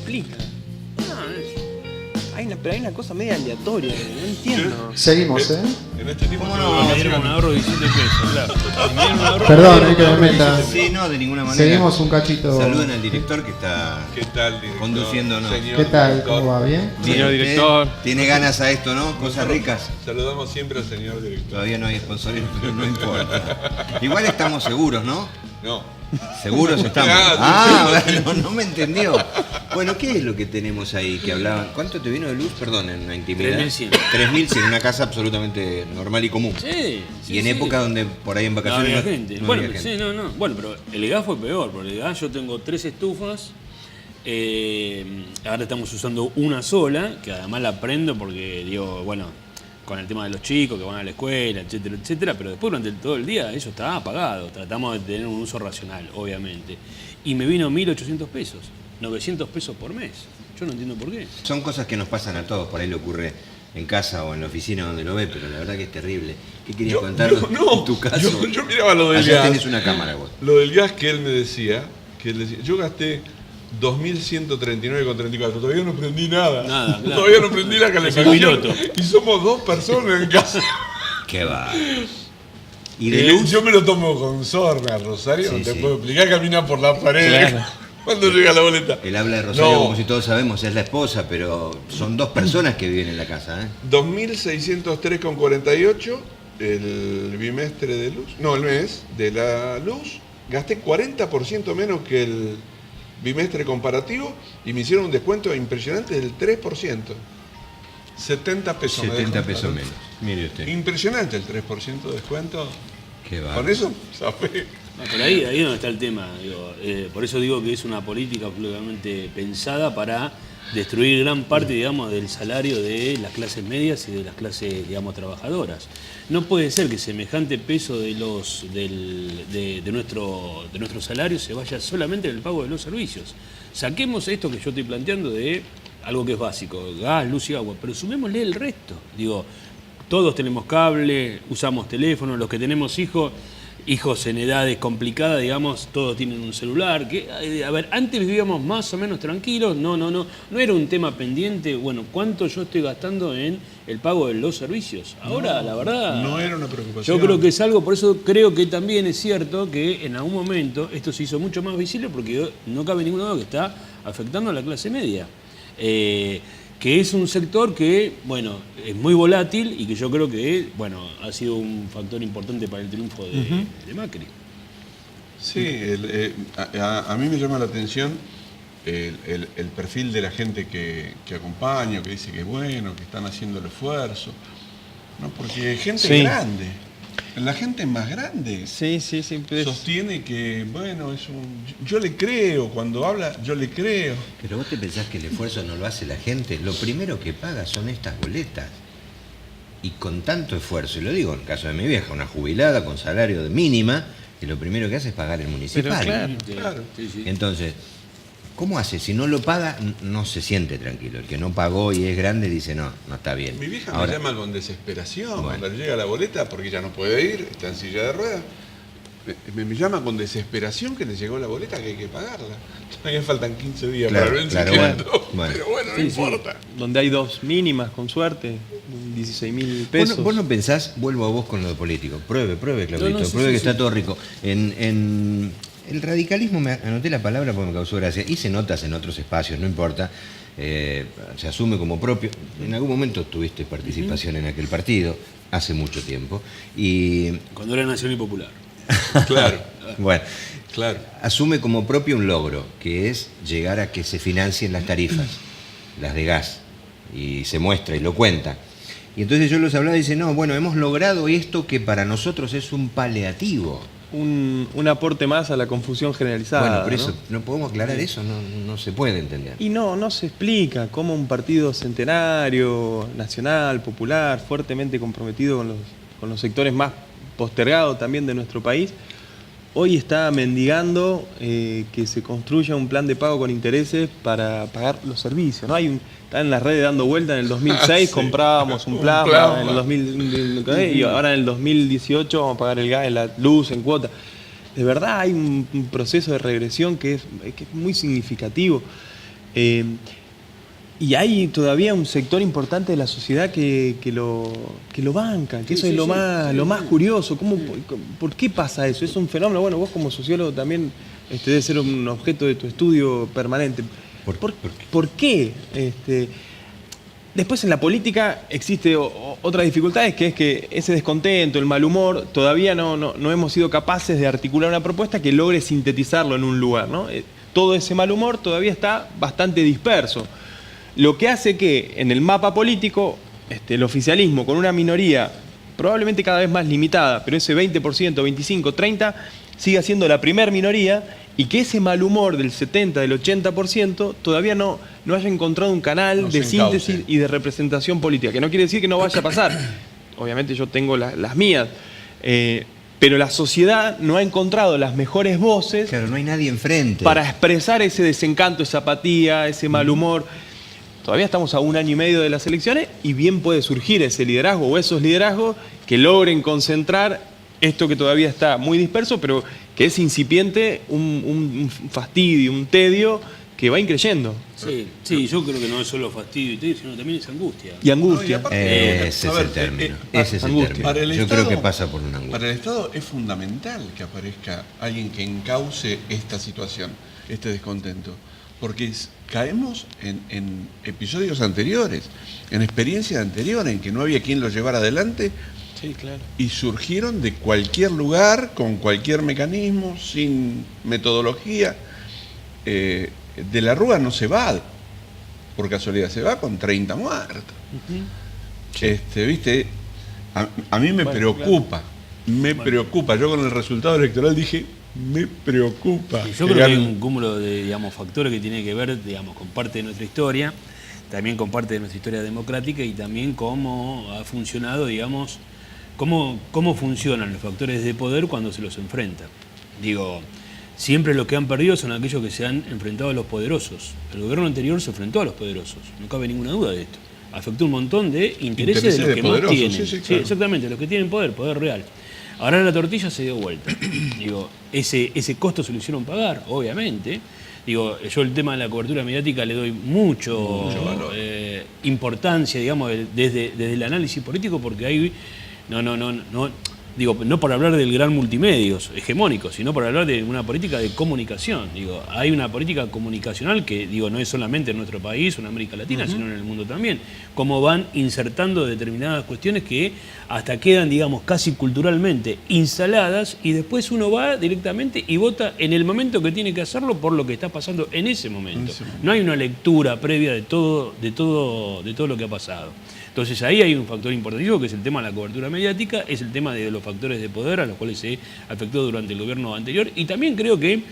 explica. Pero hay una cosa media aleatoria, no entiendo. Seguimos, En este tipo ¿Cómo se no? lo Me dieron un ahorro de 17 pesos, claro. Me dieron un ahorro- Perdón, que me meta. Sí, no, de ninguna manera. Seguimos un cachito. Saluden al director que está ¿Qué tal, director? conduciéndonos. Señor ¿Qué tal? director. ¿Cómo va? ¿Bien? Señor Bien, director. Tiene ganas a esto, ¿no? Cosas ricas. Saludamos siempre al señor director. Todavía no hay sponsoring, pero no importa. Igual estamos seguros, ¿no? No. Seguros estamos. Ah, Bueno, no me entendió. Bueno, ¿qué es lo que tenemos ahí que hablaban? ¿Cuánto te vino de luz? Perdón, en la intimidad. 3.100. 3.100, una casa absolutamente normal y común. Sí, sí, Y en sí. época donde por ahí en No vacaciones había gente. no Bueno, había gente. sí, no. Bueno, pero el gas fue peor, porque el gas yo tengo 3 estufas. Ahora estamos usando una sola, que además la prendo porque digo, bueno, con el tema de los chicos que van a la escuela, etcétera, etcétera, pero después durante todo el día eso estaba apagado. Tratamos de tener un uso racional, obviamente. Y me vino 1.800 pesos, 900 pesos por mes. Yo no entiendo por qué. Son cosas que nos pasan a todos, por ahí le ocurre en casa o en la oficina donde lo ve, pero la verdad que es terrible. ¿Qué querías contarnos en tu caso? Yo miraba lo del Allá gas. tenés una cámara vos. Lo del gas que él me decía, yo gasté 2.139,34. Todavía no prendí nada. Nada, claro. Todavía no prendí la Es el calefacción. piloto. Y somos 2 personas en casa. Qué va. ¿Y de luz? Yo me lo tomo con sorna, Rosario. Sí, No te sí. puedo explicar, camina por la pared. Claro. Cuando llega la boleta. El habla de Rosario, No. como si todos sabemos, es la esposa, pero son 2 personas que viven en la casa, ¿eh? 2.603,48 el bimestre de luz. No, el mes de la luz. Gasté 40% menos que el bimestre comparativo y me hicieron un descuento impresionante del 3%. 70 pesos. me 70 descontaron. pesos menos. Mire usted. Impresionante el 3% de descuento. Qué va. Con eso, ¿sabes? No, pero ahí es donde está el tema. Digo, por eso digo que es una política absolutamente pensada para destruir gran parte, digamos, del salario de las clases medias y de las clases, digamos, trabajadoras. No puede ser que semejante peso de nuestro salario se vaya solamente en el pago de los servicios. Saquemos esto que yo estoy planteando de algo que es básico, gas, luz y agua, pero sumémosle el resto. Digo, todos tenemos cable, usamos teléfono, los que tenemos hijos en edades complicadas, digamos, todos tienen un celular. A ver, antes vivíamos más o menos tranquilos, no era un tema pendiente. Bueno, ¿cuánto yo estoy gastando en el pago de los servicios? Ahora, la verdad, No era una preocupación. yo creo que es algo, por eso creo que también es cierto que en algún momento esto se hizo mucho más visible porque no cabe ninguna duda que está afectando a la clase media. Que es un sector que, bueno, es muy volátil y que yo creo que, bueno, ha sido un factor importante para el triunfo de Macri. Sí, a mí me llama la atención el perfil de la gente que acompaña, que dice que es bueno, que están haciendo el esfuerzo. ¿No? Porque gente Sí. grande, la gente más grande Sí. Pues, sostiene que, bueno, yo le creo, cuando habla, yo le creo. Pero vos te pensás que el esfuerzo no lo hace la gente. Lo primero que paga son estas boletas. Y con tanto esfuerzo, y lo digo en el caso de mi vieja, una jubilada con salario de mínima, que lo primero que hace es pagar el municipal. claro. Claro. Sí. Entonces, ¿cómo hace? Si no lo paga, no se siente tranquilo. El que no pagó y es grande dice, no está bien. Mi vieja Ahora, me llama con desesperación Bueno. cuando le llega la boleta porque ya no puede ir, está en silla de ruedas. Me llama con desesperación que le llegó la boleta que hay que pagarla. Todavía faltan 15 días Claro, para el claro, vencimiento. bueno. Pero bueno, no Sí, sí. importa. Donde hay 2 mínimas, con suerte, 16.000 vos pesos. no, vos no pensás, vuelvo a vos con lo de político. Pruebe, Claudito, No, sí, pruebe sí, que sí. está todo rico. En el radicalismo, me anoté la palabra porque me causó gracia. Hice notas en otros espacios, no importa. Se asume como propio. En algún momento tuviste participación en aquel partido, hace mucho tiempo. Y Cuando era Nacional y Popular. Claro, bueno, claro. asume como propio un logro, que es llegar a que se financien las tarifas, las de gas, y se muestra y lo cuenta. Y entonces yo los hablaba y dice, no, bueno, hemos logrado esto que para nosotros es un paliativo. Un aporte más a la confusión generalizada. Bueno, por eso, ¿no? ¿no podemos aclarar eso? No se puede entender. Y no se explica cómo un partido centenario, nacional, popular, fuertemente comprometido con los sectores más postergados también de nuestro país, hoy está mendigando que se construya un plan de pago con intereses para pagar los servicios, ¿no? Está en las redes dando vuelta, en el 2006 Sí. comprábamos un Un plasma, plasma. en el 2000, y ahora en el 2018 vamos a pagar el gas, la luz en cuota. De verdad hay un proceso de regresión que es muy significativo. Y hay todavía un sector importante de la sociedad que lo banca, que eso es lo más curioso. ¿Por qué pasa eso? Es un fenómeno, bueno, vos como sociólogo también debe ser un objeto de tu estudio permanente. ¿Por qué? Después en la política existe otra dificultad, que es que ese descontento, el mal humor, todavía no hemos sido capaces de articular una propuesta que logre sintetizarlo en un lugar, ¿no? Todo ese mal humor todavía está bastante disperso. Lo que hace que en el mapa político el oficialismo con una minoría probablemente cada vez más limitada, pero ese 20%, 25, 30, siga siendo la primer minoría y que ese mal humor del 70, del 80% todavía no haya encontrado un canal de síntesis y de representación política, que no quiere decir que no vaya a pasar. Obviamente yo tengo las mías, pero la sociedad no ha encontrado las mejores voces. Claro, no hay nadie enfrente para expresar ese desencanto, esa apatía, ese mal humor. Todavía estamos a 1 año y medio de las elecciones y bien puede surgir ese liderazgo o esos liderazgos que logren concentrar esto que todavía está muy disperso, pero que es incipiente, un fastidio, un tedio que va increyendo. Sí, yo creo que no es solo fastidio y tedio, sino también es angustia. Y angustia. Ese es el término. Ese es el término. Yo creo que pasa por una angustia. Para el Estado es fundamental que aparezca alguien que encauce esta situación, este descontento. Porque caemos en episodios anteriores, en experiencias anteriores, en que no había quien lo llevara adelante. Sí, claro. Y surgieron de cualquier lugar, con cualquier mecanismo, sin metodología. De la Rúa no se va por casualidad, se va con 30 muertos. ¿Viste? A mí me preocupa, preocupa. Yo con el resultado electoral dije, me preocupa. Yo creo que hay un cúmulo de factores que tiene que ver con parte de nuestra historia, también con parte de nuestra historia democrática y también cómo ha funcionado, cómo funcionan los factores de poder cuando se los enfrenta. Siempre los que han perdido son aquellos que se han enfrentado a los poderosos. El gobierno anterior se enfrentó a los poderosos, no cabe ninguna duda de esto. Afectó un montón de intereses de los que más tienen. Sí, exactamente, los que tienen poder real. Ahora la tortilla se dio vuelta. Ese costo se lo hicieron pagar, obviamente. Yo el tema de la cobertura mediática le doy mucho importancia, desde el análisis político, porque ahí no por hablar del gran multimedios hegemónico, sino por hablar de una política de comunicación. Hay una política comunicacional que no es solamente en nuestro país o en América Latina, sino en el mundo también. Cómo van insertando determinadas cuestiones que hasta quedan, casi culturalmente instaladas y después uno va directamente y vota en el momento que tiene que hacerlo por lo que está pasando en ese momento. No hay una lectura previa de todo lo que ha pasado. Entonces ahí hay un factor importantísimo que es el tema de la cobertura mediática, es el tema de los factores de poder a los cuales se afectó durante el gobierno anterior y también creo que,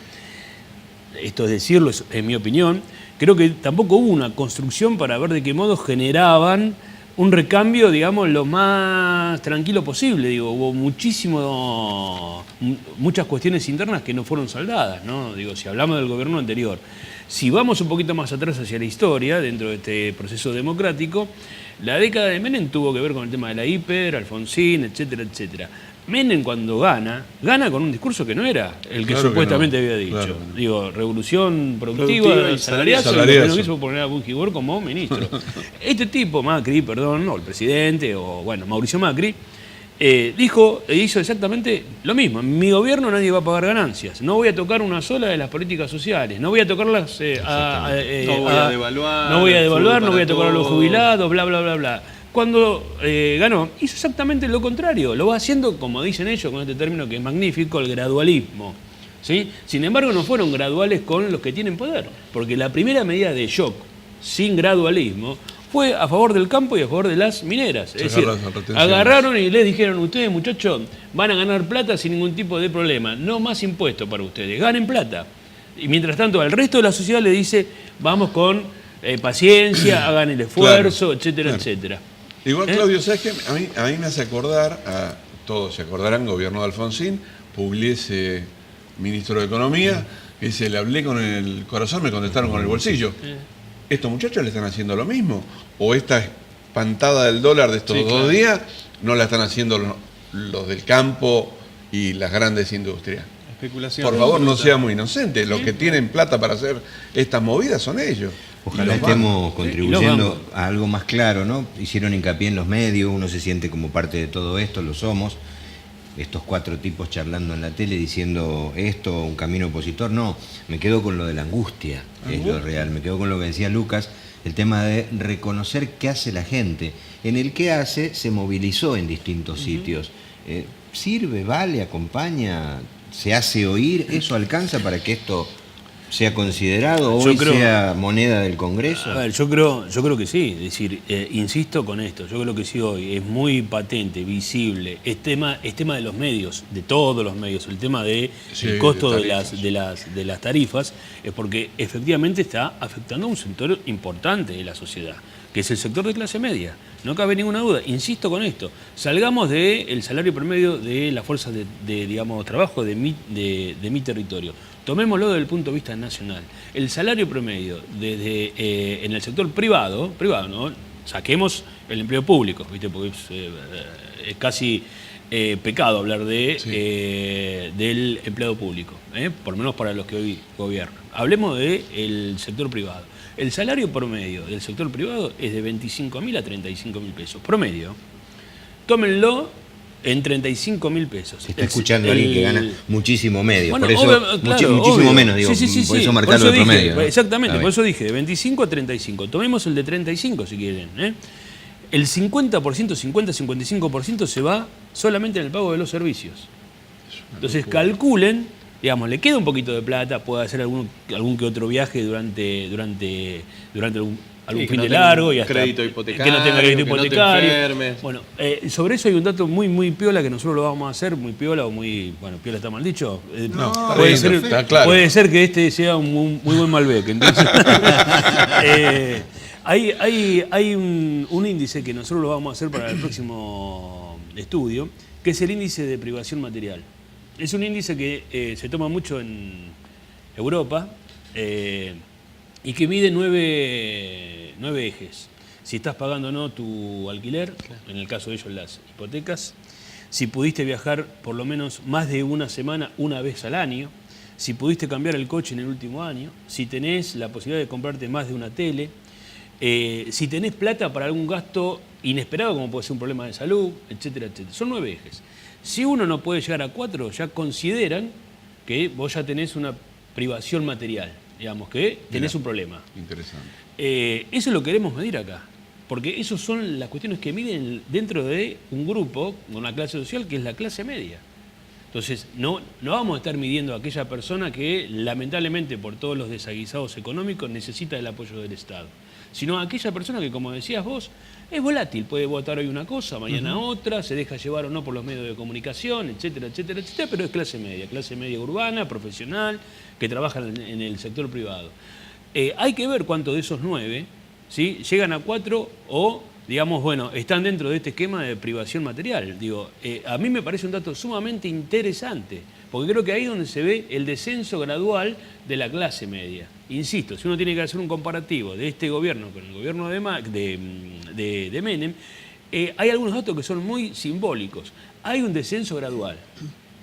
esto es decirlo, en mi opinión, creo que tampoco hubo una construcción para ver de qué modo generaban un recambio, lo más tranquilo posible. Hubo muchas cuestiones internas que no fueron saldadas, ¿no? Si hablamos del gobierno anterior. Si vamos un poquito más atrás hacia la historia, dentro de este proceso democrático, la década de Menem tuvo que ver con el tema de la hiper, Alfonsín, etcétera, etcétera. Menem cuando gana con un discurso que no era el que supuestamente había dicho. Claro. Revolución productiva y salariazo, lo que no quiso poner a Bujibor como ministro. Este tipo, Macri, o el presidente, Mauricio Macri, hizo exactamente lo mismo. En mi gobierno nadie va a pagar ganancias. No voy a tocar una sola de las políticas sociales. No voy a tocarlas. No voy a devaluar. No voy a tocar a los jubilados, bla, bla, bla, bla. Cuando ganó, hizo exactamente lo contrario. Lo va haciendo, como dicen ellos, con este término que es magnífico, el gradualismo. ¿Sí? Sin embargo, no fueron graduales con los que tienen poder. Porque la primera medida de shock, sin gradualismo, fue a favor del campo y a favor de las mineras. Es decir, agarraron y les dijeron, ustedes muchachos van a ganar plata sin ningún tipo de problema, no más impuestos para ustedes, ganen plata. Y mientras tanto al resto de la sociedad le dice, vamos con paciencia, hagan el esfuerzo, etcétera, etcétera. Igual, Claudio, ¿sabes qué? A mí me hace acordar, todos se acordarán, gobierno de Alfonsín, Pugliese, ministro de Economía, que dice, le hablé con el corazón, me contestaron con el bolsillo. ¿Estos muchachos le están haciendo lo mismo? ¿O esta espantada del dólar de estos 2 días no la están haciendo los del campo y las grandes industrias? Especulación. Por favor, no seamos inocentes. Los que tienen plata para hacer estas movidas son ellos. Ojalá Y los estemos bancos. contribuyendo a algo más claro, ¿no? Hicieron hincapié en los medios, uno se siente como parte de todo esto, lo somos. Estos 4 tipos charlando en la tele diciendo esto, un camino opositor. No, me quedo con lo de la angustia, es lo real. Me quedo con lo que decía Lucas, el tema de reconocer qué hace la gente. En el qué hace se movilizó en distintos sitios. ¿Sirve, vale, acompaña, se hace oír? ¿Eso alcanza para que esto sea considerado hoy, sea moneda del Congreso? A ver, yo creo que sí. Es decir, insisto con esto, yo creo que sí hoy es muy patente, visible. Es tema de los medios, de todos los medios, el tema del costo de las tarifas, es porque efectivamente está afectando a un sector importante de la sociedad, que es el sector de clase media. No cabe ninguna duda. Insisto con esto. Salgamos del salario promedio de las fuerzas de digamos, trabajo de mi territorio. Tomémoslo desde el punto de vista nacional. El salario promedio en el sector privado, ¿no? Saquemos el empleo público, ¿viste? Porque es casi pecado hablar del empleado público, por lo menos para los que hoy gobiernan. Hablemos del sector privado. El salario promedio del sector privado es de 25.000 a 35.000 pesos. Promedio. Tómenlo en 35.000 pesos. Se está escuchando alguien que gana muchísimo medio. Bueno, por eso, claro, muchísimo obvio. menos, digo. Sí, por eso marcarlo de promedio, ¿no? Exactamente, por eso dije de 25 a 35. Tomemos el de 35 si quieren. El 50%, 50-55% se va solamente en el pago de los servicios. Entonces calculen, digamos, le queda un poquito de plata, puede hacer algún que otro viaje durante algún fin de largo y hasta crédito hipotecario, que no tenga crédito hipotecario. No te enfermes. Bueno, sobre eso hay un dato muy muy piola que nosotros lo vamos a hacer, muy piola o muy, bueno, piola está mal dicho. No, Puede puede ser que este sea un muy buen Malbec. Entonces, hay un índice que nosotros lo vamos a hacer para el próximo estudio, que es el índice de privación material. Es un índice que se toma mucho en Europa y que mide 9 ejes. Si estás pagando o no tu alquiler, en el caso de ellos las hipotecas, si pudiste viajar por lo menos más de una semana una vez al año, si pudiste cambiar el coche en el último año, si tenés la posibilidad de comprarte más de una tele, si tenés plata para algún gasto inesperado, como puede ser un problema de salud, etcétera, etcétera. Son 9 ejes. Si uno no puede llegar a 4, ya consideran que vos ya tenés una privación material, digamos, que tenés un problema. Interesante. Eso lo queremos medir acá, porque esas son las cuestiones que miden dentro de un grupo, una clase social, que es la clase media. Entonces, no vamos a estar midiendo a aquella persona que lamentablemente por todos los desaguisados económicos necesita el apoyo del Estado, sino a aquella persona que, como decías vos, es volátil, puede votar hoy una cosa, mañana otra, se deja llevar o no por los medios de comunicación, etcétera, etcétera, etcétera, pero es clase media urbana, profesional, que trabaja en el sector privado. Hay que ver cuántos de esos 9, ¿sí?, llegan a 4 o, digamos, bueno, están dentro de este esquema de privación material. Digo, a mí me parece un dato sumamente interesante, porque creo que ahí es donde se ve el descenso gradual de la clase media. Insisto, si uno tiene que hacer un comparativo de este gobierno con el gobierno de Menem, hay algunos datos que son muy simbólicos. Hay un descenso gradual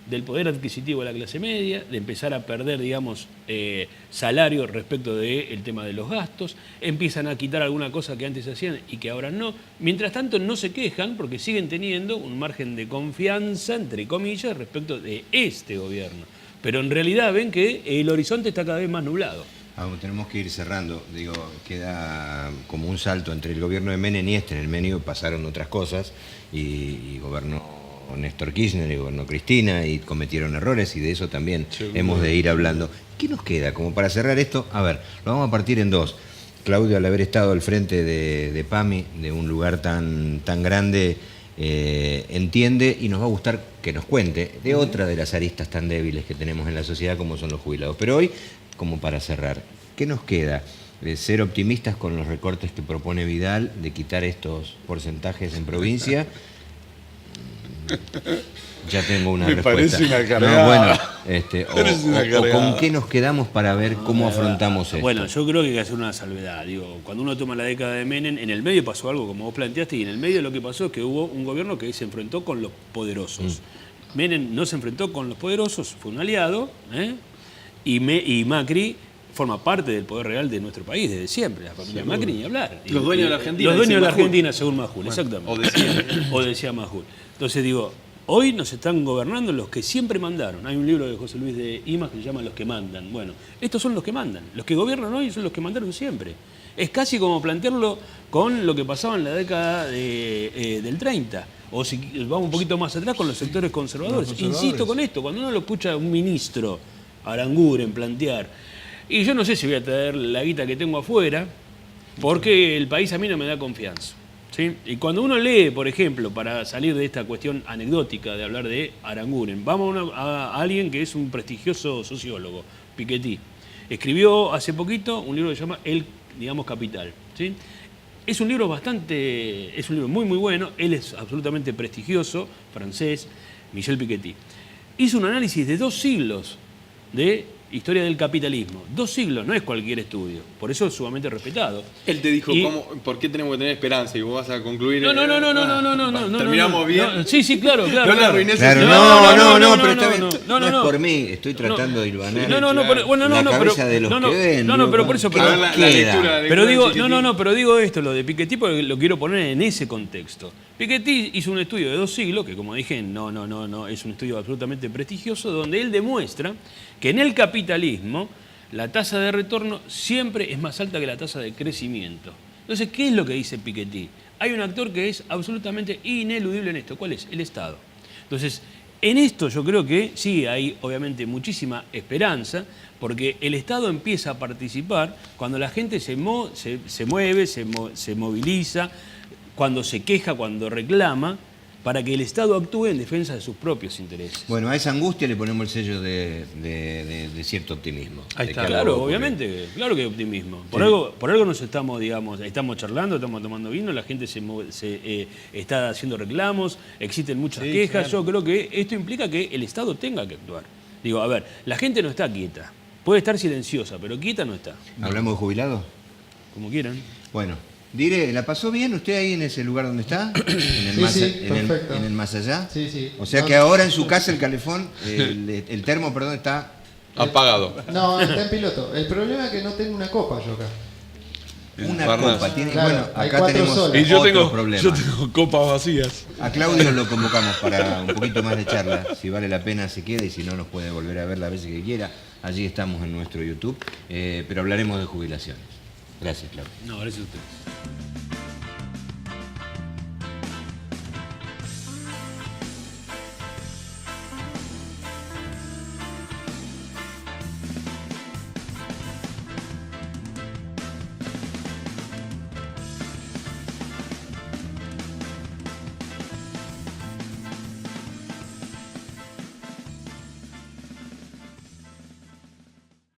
del poder adquisitivo de la clase media, de empezar a perder, digamos, salario respecto del tema de los gastos, empiezan a quitar alguna cosa que antes hacían y que ahora no. Mientras tanto no se quejan porque siguen teniendo un margen de confianza, entre comillas, respecto de este gobierno. Pero en realidad ven que el horizonte está cada vez más nublado. Tenemos que ir cerrando. Digo, queda como un salto entre el gobierno de Menem y este. En el medio pasaron otras cosas y gobernó Néstor Kirchner y gobernó Cristina y cometieron errores y de eso también hemos de ir hablando. ¿Qué nos queda? Como para cerrar esto, a ver, lo vamos a partir en dos. Claudio, al haber estado al frente de PAMI, de un lugar tan grande, entiende y nos va a gustar que nos cuente de otra de las aristas tan débiles que tenemos en la sociedad como son los jubilados. Pero hoy, como para cerrar, ¿qué nos queda? De ser optimistas con los recortes que propone Vidal, de quitar estos porcentajes en provincia. Ya tengo una respuesta. Parece una cargada. O con qué nos quedamos para ver cómo afrontamos esto. Bueno, yo creo que hay que hacer una salvedad. Digo, cuando uno toma la década de Menem, en el medio pasó algo como vos planteaste, y en el medio lo que pasó es que hubo un gobierno que se enfrentó con los poderosos. Menem no se enfrentó con los poderosos, fue un aliado, y Macri forma parte del poder real de nuestro país desde siempre. La familia Macri ni hablar. Los dueños de la Argentina. Los dueños de la Majul. Argentina, según Majul, exactamente. O decía. O decía Majul. Entonces digo, hoy nos están gobernando los que siempre mandaron. Hay un libro de José Luis de Imas que se llama Los que mandan. Bueno, estos son los que mandan. Los que gobiernan hoy son los que mandaron siempre. Es casi como plantearlo con lo que pasaba en la década del 30. O si vamos un poquito más atrás con los sectores conservadores. Insisto con esto, cuando uno lo escucha a un ministro, Aranguren, plantear, y yo no sé si voy a traer la guita que tengo afuera, porque el país a mí no me da confianza. ¿Sí? Y cuando uno lee, por ejemplo, para salir de esta cuestión anecdótica de hablar de Aranguren, vamos a alguien que es un prestigioso sociólogo, Piketty. Escribió hace poquito un libro que se llama El, digamos, Capital. ¿Sí? Es un libro muy muy bueno, él es absolutamente prestigioso, francés, Michel Piketty. Hizo un análisis de 2 siglos de historia del capitalismo. 2 siglos, no es cualquier estudio, por eso es sumamente respetado. Él te dijo, Y- ¿por qué tenemos que tener esperanza? Y vos vas a concluir... No. Terminamos bien. Sí, claro. No le arruines Claro, el- no, pero está bien. no, No es no. por mí, estoy tratando de hilvanar La cabeza de los que ven. No, digo, pero por eso, ¿qué A ver nos la queda? lectura de Pero digo, Piketty. pero digo esto, lo de Piketty, porque lo quiero poner en ese contexto. Piketty hizo un estudio de 2 siglos, que como dije, no, es un estudio absolutamente prestigioso, donde él demuestra que en el capitalismo la tasa de retorno siempre es más alta que la tasa de crecimiento. Entonces, ¿qué es lo que dice Piketty? Hay un actor que es absolutamente ineludible en esto. ¿Cuál es? El Estado. Entonces, en esto yo creo que sí hay obviamente muchísima esperanza, porque el Estado empieza a participar cuando la gente se mueve, se moviliza, cuando se queja, cuando reclama, para que el Estado actúe en defensa de sus propios intereses. Bueno, a esa angustia le ponemos el sello de cierto optimismo. Ahí de está. que algo va a Claro, ocurrir. obviamente, claro que hay optimismo. Por algo nos estamos charlando, estamos tomando vino, la gente está haciendo reclamos, existen muchas quejas. claro. Yo creo que esto implica que el Estado tenga que actuar. Digo, a ver, la gente no está quieta. Puede estar silenciosa, pero quieta no está. ¿Hablamos de jubilados? Como quieran. Bueno, Dire, ¿la pasó bien usted ahí en ese lugar donde está? En el, perfecto. en el más allá. Sí. O sea que ahora en su casa el calefón, el termo, perdón, está... Apagado. No, está en piloto. El problema es que no tengo una copa yo acá. Una Parnas. copa. Tiene, Claro, bueno, hay acá 4 tenemos soles. Y yo otro tengo, problema. yo tengo copas vacías. A Claudio lo convocamos para un poquito más de charla. Si vale la pena se queda y si no nos puede volver a ver las veces que quiera. Allí estamos en nuestro YouTube. Pero hablaremos de jubilaciones. Gracias, Claudio. No, gracias a ustedes.